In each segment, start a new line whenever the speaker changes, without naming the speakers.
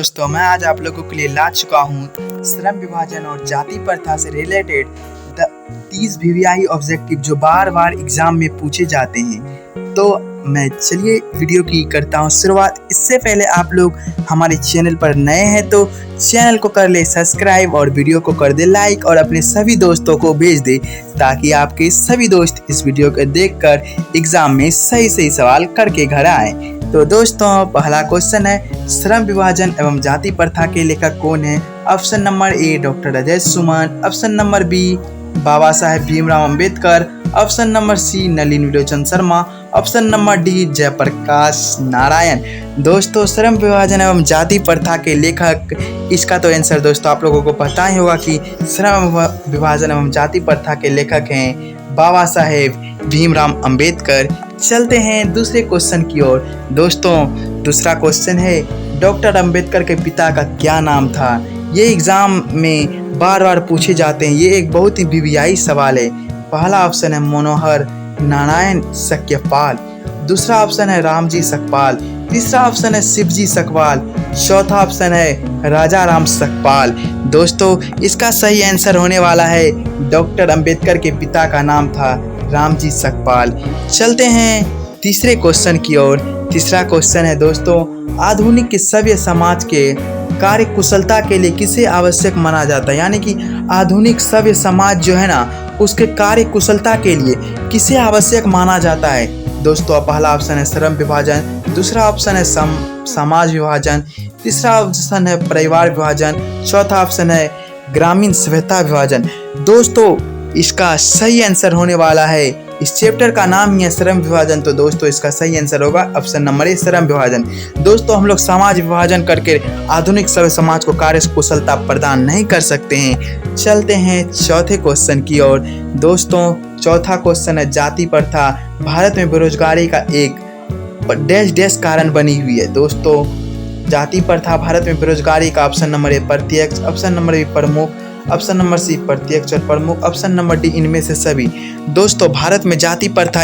दोस्तों मैं आज आप लोगों के लिए ला चुका हूँ श्रम विभाजन और जाति प्रथा से रिलेटेड 30 वीवीआई ऑब्जेक्टिव जो बार बार एग्जाम में पूछे जाते हैं। तो मैं चलिए वीडियो की करता हूँ शुरुआत। इससे पहले आप लोग हमारे चैनल पर नए हैं तो चैनल को कर ले सब्सक्राइब और वीडियो को कर दे लाइक और अपने सभी दोस्तों को भेज दे ताकि आपके सभी दोस्त इस वीडियो को देखकर एग्जाम में सही सवाल करके घर आए। तो दोस्तों पहला क्वेश्चन है, श्रम विभाजन एवं जाति प्रथा के लेखक कौन है? Option number A doctor Ajay Suman, option number B Baba Saheb Bhimrao Ambedkar, option number C Nalini Vilochan Sharma, option number D Jayaprakash Narayan. दोस्तों श्रम विभाजन एवं जाति प्रथा के लेखक, इसका तो आंसर दोस्तों आप लोगों को पता ही होगा कि श्रम विभाजन एवं जाति प्रथा के लेखक हैं बाबा साहेब भीमराव अंबेडकर। चलते हैं दूसरे क्वेश्चन की ओर। दोस्तों दूसरा क्वेश्चन है, डॉक्टर अंबेडकर के पिता का क्या नाम था? ये एग्जाम में बार बार पूछे जाते हैं, ये एक बहुत ही वीवीआई सवाल है। पहला ऑप्शन है मनोहर नारायण सक्यपाल, दूसरा ऑप्शन है रामजी सकपाल, तीसरा ऑप्शन है शिवजी सकपाल, चौथा ऑप्शन है राजा राम सकपाल। दोस्तों इसका सही आंसर होने वाला है डॉक्टर अंबेडकर के पिता का नाम था रामजी सकपाल। चलते हैं तीसरे क्वेश्चन की ओर। तीसरा क्वेश्चन है दोस्तों, आधुनिक सभ्य समाज के कार्य कुशलता के लिए किसे आवश्यक माना जाता है? यानी कि आधुनिक सभ्य समाज जो है ना उसके कार्य कुशलता के लिए किसे आवश्यक माना जाता है? दोस्तों पहला ऑप्शन है श्रम विभाजन, दूसरा ऑप्शन है समाज विभाजन, तीसरा ऑप्शन है परिवार विभाजन, चौथा ऑप्शन है ग्रामीण सभ्यता विभाजन। दोस्तों इसका सही आंसर होने वाला है, इस चैप्टर का नाम ही है श्रम विभाजन, तो दोस्तों इसका सही आंसर होगा ऑप्शन नंबर ए श्रम विभाजन। दोस्तों हम लोग समाज विभाजन करके आधुनिक सभ्य समाज को कार्य कुशलता प्रदान नहीं कर सकते हैं। चलते हैं चौथे क्वेश्चन की ओर। दोस्तों चौथा क्वेश्चन है, जाति प्रथा भारत में बेरोजगारी का एक डैश कारण बनी हुई है। दोस्तों जाति प्रथा भारत में बेरोजगारी का ऑप्शन नंबर ए प्रत्यक्ष, ऑप्शन नंबर बी प्रमुख, ऑप्शन नंबर सी प्रत्यक्ष और प्रमुख, ऑप्शन नंबर डी इनमें से सभी। दोस्तों भारत में जाति प्रथा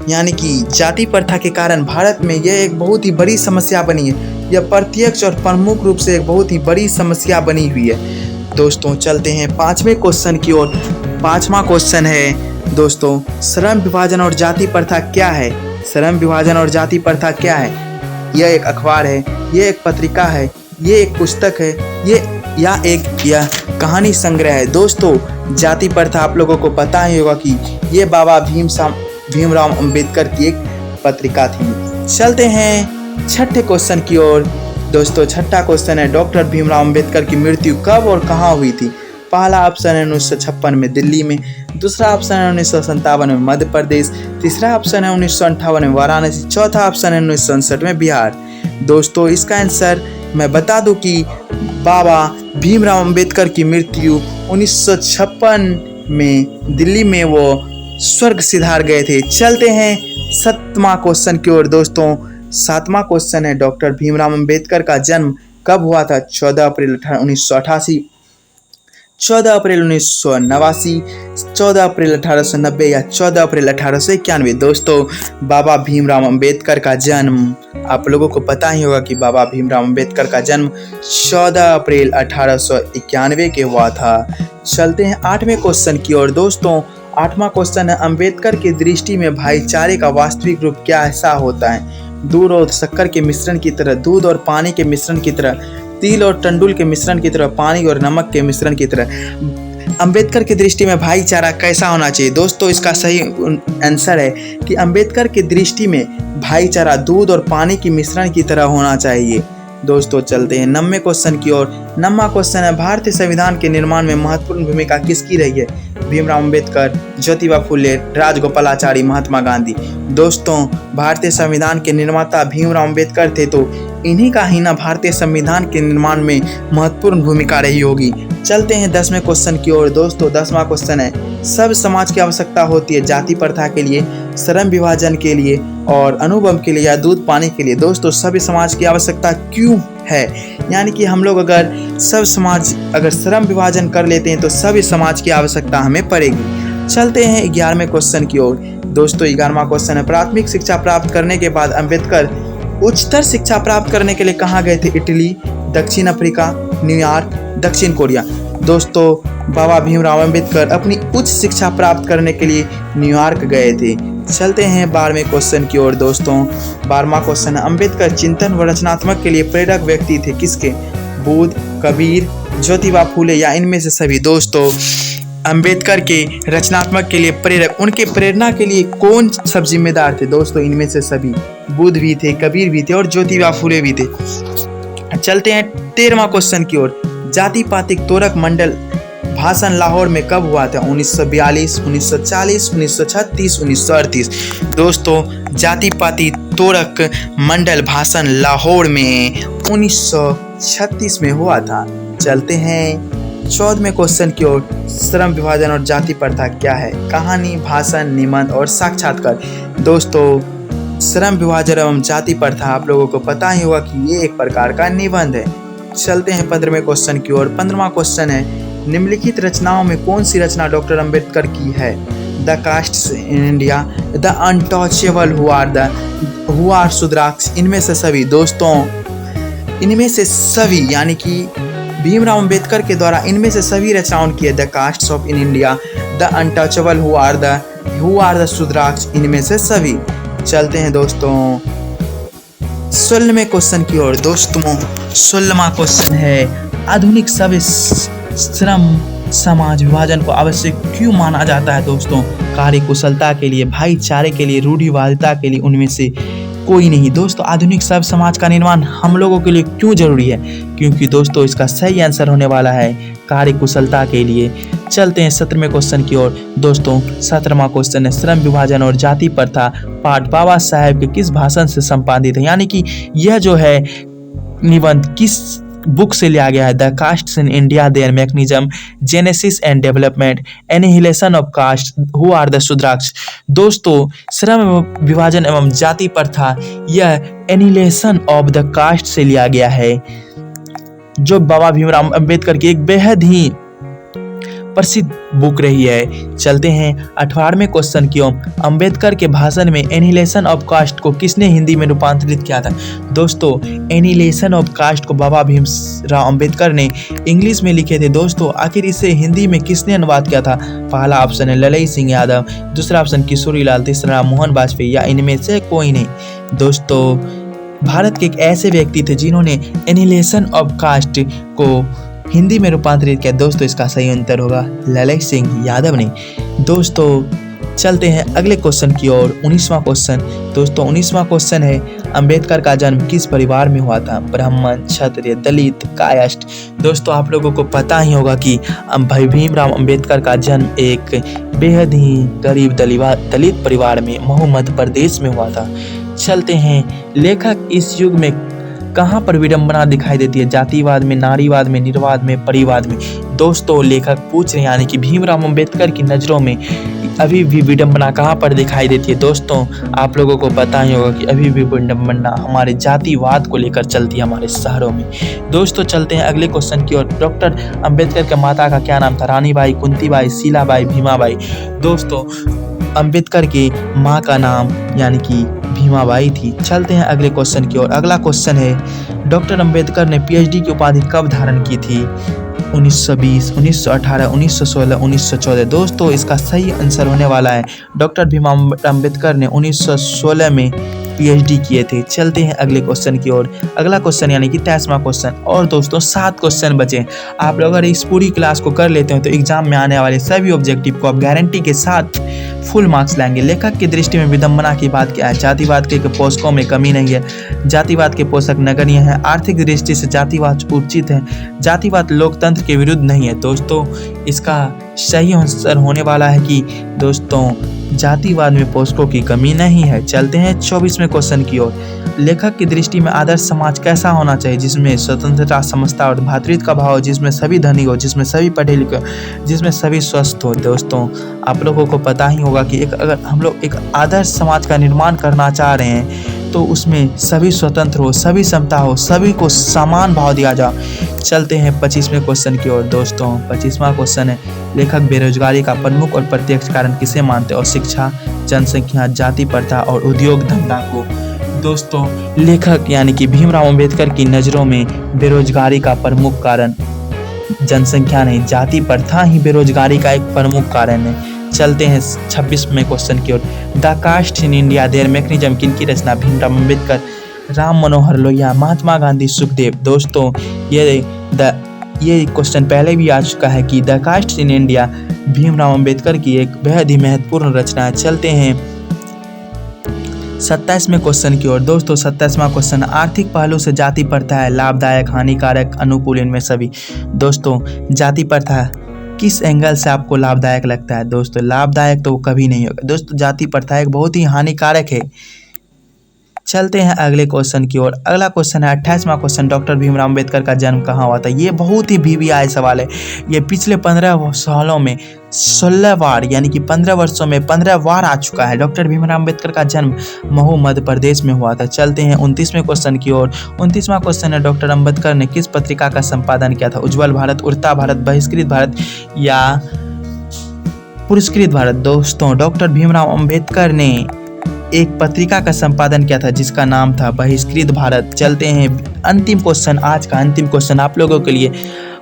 यानी कि जाति प्रथा के कारण भारत में यह एक बहुत ही बड़ी समस्या बनी है। यह प्रत्यक्ष और प्रमुख रूप से एक बहुत ही बड़ी समस्या बनी हुई है। दोस्तों चलते हैं पांचवें क्वेश्चन की ओर। पांचवा क्वेश्चन है दोस्तों, श्रम विभाजन और जाति प्रथा क्या है? श्रम विभाजन और जाति प्रथा क्या है? यह एक अखबार है, यह एक पत्रिका है, ये एक पुस्तक है, यह कहानी संग्रह है। दोस्तों जाति प्रथा आप लोगों को पता ही होगा कि ये बाबा भीमराव अंबेडकर की एक पत्रिका थी। चलते हैं छठे क्वेश्चन की ओर। दोस्तों छठा क्वेश्चन है, डॉक्टर भीमराव अंबेडकर की मृत्यु कब और कहाँ हुई थी? पहला ऑप्शन है 1956 में दिल्ली में, दूसरा ऑप्शन है 1957 में मध्य प्रदेश, तीसरा ऑप्शन है 1958 में वाराणसी, चौथा ऑप्शन है 1959 में बिहार। दोस्तों इसका आंसर मैं बता दूं कि बाबा भीमराव अंबेडकर की मृत्यु 1956 में दिल्ली में वो स्वर्ग सिधार गए थे। चलते हैं सातवां क्वेश्चन की ओर। दोस्तों सातवां क्वेश्चन है, डॉक्टर भीमराव अंबेडकर का जन्म कब हुआ था? 14 अप्रैल 1988, 14 अप्रैल 1989, 14 अप्रैल 1890 या 14 अप्रैल 1891। दोस्तों बाबा भीमराव अंबेडकर का जन्म आप लोगों को पता ही होगा कि बाबा भीमराव अंबेडकर का जन्म 14 अप्रैल 1891 के हुआ था। चलते हैं आठवें क्वेश्चन की ओर। दोस्तों आठवां क्वेश्चन है, अंबेडकर की दृष्टि में भाईचारे का वास्तविक रूप क्या ऐसा होता है? दूध और शक्कर के मिश्रण की तरह, दूध और पानी के मिश्रण की तरह, तिल और टंडुल के मिश्रण की तरह, पानी और नमक के मिश्रण की तरह। अंबेडकर की दृष्टि में भाईचारा कैसा होना चाहिए? दोस्तों इसका सही आंसर है कि अंबेडकर की दृष्टि में भाईचारा दूध और पानी की मिश्रण की तरह होना चाहिए। दोस्तों चलते हैं 9वें क्वेश्चन की ओर। 9वां क्वेश्चन है, भारतीय संविधान के निर्माण में महत्वपूर्ण भूमिका किसकी रही है? भीमराव अंबेडकर, ज्योतिबा फुले, राजगोपालाचारी, महात्मा गांधी। दोस्तों भारतीय संविधान के निर्माता भीमराव अंबेडकर थे, तो इन्हीं का ही ना भारतीय संविधान के निर्माण में महत्वपूर्ण भूमिका रही होगी। चलते हैं 10वें क्वेश्चन की ओर। दोस्तों 10वां क्वेश्चन है, सब समाज की आवश्यकता होती है जाति प्रथा के लिए, श्रम विभाजन के लिए और अनुबंध के लिए या दूध पानी के लिए। दोस्तों सभ्य समाज की आवश्यकता क्यों है? यानी कि हम लोग अगर श्रम विभाजन कर लेते हैं तो सभ्य समाज की आवश्यकता हमें पड़ेगी। चलते हैं 11वें क्वेश्चन की ओर। दोस्तों 11वां क्वेश्चन है, प्राथमिक शिक्षा प्राप्त करने के बाद अंबेडकर उच्चतर शिक्षा प्राप्त करने के लिए कहाँ गए थे? इटली, दक्षिण अफ्रीका, न्यूयॉर्क, दक्षिण कोरिया। दोस्तों बाबा भीमराव अंबेडकर अपनी उच्च शिक्षा प्राप्त करने के लिए न्यूयॉर्क गए थे। चलते हैं 12वें क्वेश्चन की ओर। दोस्तों 12वां क्वेश्चन है, अंबेडकर चिंतन व रचनात्मक के लिए प्रेरक व्यक्ति थे किसके? बुद्ध, कबीर, ज्योतिबा फूले या इनमें से सभी। दोस्तों अंबेडकर के रचनात्मक के लिए प्रेरक, उनके प्रेरणा के लिए कौन सब जिम्मेदार थे? दोस्तों इनमें से सभी, बुद्ध भी थे, कबीर भी थे और ज्योतिबा फूले भी थे। चलते हैं 13वां क्वेश्चन की ओर। जाति पातिक तोरक मंडल भाषण लाहौर में कब हुआ था? 1942, 1940, 1936, 1938। दोस्तों जाति पाति तोरक मंडल भाषण लाहौर में 1936 में हुआ था। चलते हैं 14वें क्वेश्चन की ओर। श्रम विभाजन और जाति प्रथा क्या है? कहानी, भाषण, निबंध और साक्षात्कार। दोस्तों श्रम विभाजन एवं जाति प्रथा आप लोगों को पता ही होगा कि ये एक प्रकार का निबंध है। चलते हैं 15वें क्वेश्चन की ओर। 15वां क्वेश्चन है, निम्नलिखित रचनाओं में कौन सी रचना डॉक्टर अंबेडकर की है? The caste in India, the untouchable, who are Shudras, इनमें से सभी। दोस्तों इनमें से सभी यानी कि भीमराव अंबेडकर के द्वारा इनमें से सभी रचनाओं की है। The caste of in India, the untouchable, who are the Shudras, इनमें से सभी। चलते हैं दोस्तों 16वें क्वेश्चन की ओर। दोस्तों 16वां क्वेश्चन है, आधुनिक सभ्य श्रम समाज विभाजन को आवश्यक क्यों माना जाता है? दोस्तों कार्य कुशलता के लिए, भाईचारे के लिए, रूढ़िवादिता के लिए, उनमें से कोई नहीं। दोस्तों आधुनिक सभ्य समाज का निर्माण हम लोगों के लिए क्यों जरूरी है? क्योंकि दोस्तों इसका सही आंसर होने वाला है कार्य कुशलता के लिए। चलते हैं 17वें क्वेश्चन की ओर। दोस्तों 17वां क्वेश्चन है, श्रम विभाजन और जाति प्रथा पाठ बाबा साहेब के किस भाषण से संपादित है? यानी कि यह जो है निबंध किस बुक से लिया गया है? The caste in India, their mechanism, genesis and development, annihilation of caste, who are the Shudras. दोस्तों श्रम विभाजन एवं जाति प्रथा यह एनिहिलेशन ऑफ द कास्ट से लिया गया है, जो बाबा भीमराव अंबेडकर की एक बेहद ही प्रसिद्ध बुक रही है। चलते हैं 18वें क्वेश्चन की ओर। अंबेडकर के भाषण में एनिहिलेशन ऑफ कास्ट को किसने हिंदी में रूपांतरित किया था? दोस्तों एनिहिलेशन ऑफ कास्ट को बाबा भीमराव अंबेडकर ने इंग्लिश में लिखे थे। दोस्तों आखिर इसे हिंदी में किसने अनुवाद किया था? पहला ऑप्शन है ललई सिंह यादव, दूसरा ऑप्शन किशोरी लाल, तीसरा मोहन वाजपेयी या इनमें से कोई नहीं। दोस्तों भारत के एक ऐसे व्यक्ति थे जिन्होंने एनिहिलेशन ऑफ कास्ट को हिंदी में रूपांतरित किया। दोस्तों इसका सही उत्तर होगा ललई सिंह यादव ने। दोस्तों चलते हैं अगले क्वेश्चन की ओर। 19वां क्वेश्चन। दोस्तों 19वां क्वेश्चन है, अंबेडकर का जन्म किस परिवार में हुआ था? ब्राह्मण, क्षत्रिय, दलित, कायस्थ। दोस्तों आप लोगों को पता ही होगा कि भीमराव अंबेडकर का जन्म एक बेहद ही गरीब दलित परिवार में महू मध्य प्रदेश में हुआ था। चलते हैं लेखक इस युग में कहाँ पर विडंबना दिखाई देती है? जातिवाद में, नारीवाद में, निर्वाद में, परिवाद में। दोस्तों लेखक पूछ रहे हैं यानी कि भीमराव अंबेडकर की नज़रों में अभी भी विडंबना कहाँ पर दिखाई देती है? दोस्तों आप लोगों को पता ही होगा कि अभी भी विडंबना हमारे जातिवाद को लेकर चलती है हमारे शहरों में। दोस्तों चलते हैं अगले क्वेश्चन की ओर। डॉक्टर अंबेडकर के माता का क्या नाम था? रानीबाई, कुंतीबाई, शीलाबाई, भीमाबाई। दोस्तों अंबेडकर की माँ का नाम यानी कि भीमाबाई थी। चलते हैं अगले क्वेश्चन की ओर। अगला क्वेश्चन है, डॉक्टर अंबेडकर ने पीएचडी की उपाधि कब धारण की थी? 1920, 1918, 1916, 1914। दोस्तों इसका सही आंसर होने वाला है डॉक्टर भीमराव अंबेडकर ने 1916 में पीएचडी किए थे। चलते हैं अगले क्वेश्चन की ओर। अगला क्वेश्चन यानी कि 23वां क्वेश्चन। और दोस्तों 7 क्वेश्चन बचे। आप लोग अगर इस पूरी क्लास को कर लेते हो तो एग्जाम में आने वाले सभी ऑब्जेक्टिव को आप गारंटी के साथ फुल मार्क्स लाएंगे। लेखक की दृष्टि में विडंबना की बात क्या है? जातिवाद के पोषकों में कमी नहीं है, जातिवाद के पोषक नगण्य हैं, आर्थिक दृष्टि से जातिवाद उचित है, जातिवाद लोकतंत्र के विरुद्ध नहीं है। दोस्तों इसका सही आंसर होने वाला है कि दोस्तों जातिवाद में पोषकों की कमी नहीं है। चलते हैं 24वें क्वेश्चन की ओर। लेखक की दृष्टि में आदर्श समाज कैसा होना चाहिए? जिसमें स्वतंत्रता, समता और भ्रातृत्व का भाव हो, जिसमें सभी धनी हो, जिसमें सभी पढ़े लिखे, जिसमें सभी स्वस्थ हो। दोस्तों आप लोगों को पता ही होगा कि अगर हम लोग एक आदर्श समाज का निर्माण करना चाह रहे हैं तो उसमें सभी स्वतंत्र हो, सभी समता हो, सभी को समान भाव दिया जाए। चलते हैं 25वें क्वेश्चन की ओर। दोस्तों 25वां क्वेश्चन है, लेखक बेरोजगारी का प्रमुख और प्रत्यक्ष कारण किसे मानते हैं? और शिक्षा, जनसंख्या, जाति प्रथा और उद्योग धंधा को।
दोस्तों, लेखक यानी कि भीमराव अंबेडकर की नज़रों में बेरोजगारी का प्रमुख कारण जनसंख्या नहीं, जाति प्रथा ही बेरोजगारी का एक प्रमुख कारण है। चलते हैं 26वें क्वेश्चन की ओर। The caste in India their mechanism किनकी रचना? भीमराव अंबेडकर, राम मनोहर लोहिया, महात्मा गांधी, सुखदेव। दोस्तों, ये क्वेश्चन पहले भी आ चुका है कि the caste in India Bhimrao Ambedkar की एक बेहद ही महत्वपूर्ण रचना है। चलते हैं 27वें क्वेश्चन की ओर। दोस्तों, 27वां क्वेश्चन, आर्थिक पहलू से जाति प्रथा है लाभदायक, हानिकारक, अनुकूल, इनमें सभी। दोस्तों, जाति प्रथा किस एंगल से आपको लाभदायक लगता है? दोस्तों, लाभदायक तो कभी नहीं होगा। दोस्तों, जाति प्रथा एक बहुत ही हानिकारक है। चलते हैं अगले क्वेश्चन की ओर। अगला क्वेश्चन है 28वां क्वेश्चन, डॉक्टर भीमराव अंबेडकर का जन्म कहाँ हुआ था? ये बहुत ही VVI सवाल है। ये पिछले 15 सालों में 16 बार यानी कि 15 वर्षों में 15 बार आ चुका है। डॉक्टर भीमराव अंबेडकर का जन्म महू मध्य प्रदेश में हुआ था। चलते हैं 29वें क्वेश्चन की ओर। 29वां क्वेश्चन है, डॉक्टर अंबेडकर ने किस पत्रिका का संपादन किया था? उज्ज्वल भारत, उड़ता भारत, बहिष्कृत भारत या पुरस्कृत भारत? दोस्तों, डॉक्टर भीमराव अंबेडकर ने एक पत्रिका का संपादन किया था जिसका नाम था बहिष्कृत भारत। चलते हैं अंतिम क्वेश्चन, आज का अंतिम क्वेश्चन आप लोगों के लिए।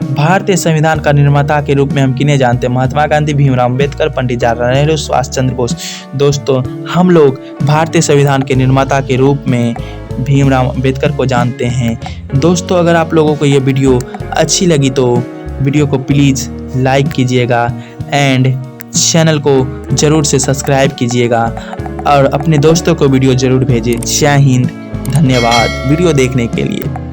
भारतीय संविधान का निर्माता के रूप में हम किन्हें जानते हैं? महात्मा गांधी, भीमराव अंबेडकर, पंडित जवाहरलाल नेहरू, सुभाष चंद्र बोस। दोस्तों, हम लोग भारतीय संविधान के निर्माता के रूप में भीमराव अंबेडकर को जानते हैं। दोस्तों, अगर आप लोगों को ये वीडियो अच्छी लगी तो वीडियो को प्लीज़ लाइक कीजिएगा एंड चैनल को ज़रूर से सब्सक्राइब कीजिएगा और अपने दोस्तों को वीडियो ज़रूर भेजें। जय हिंद, धन्यवाद वीडियो देखने के लिए।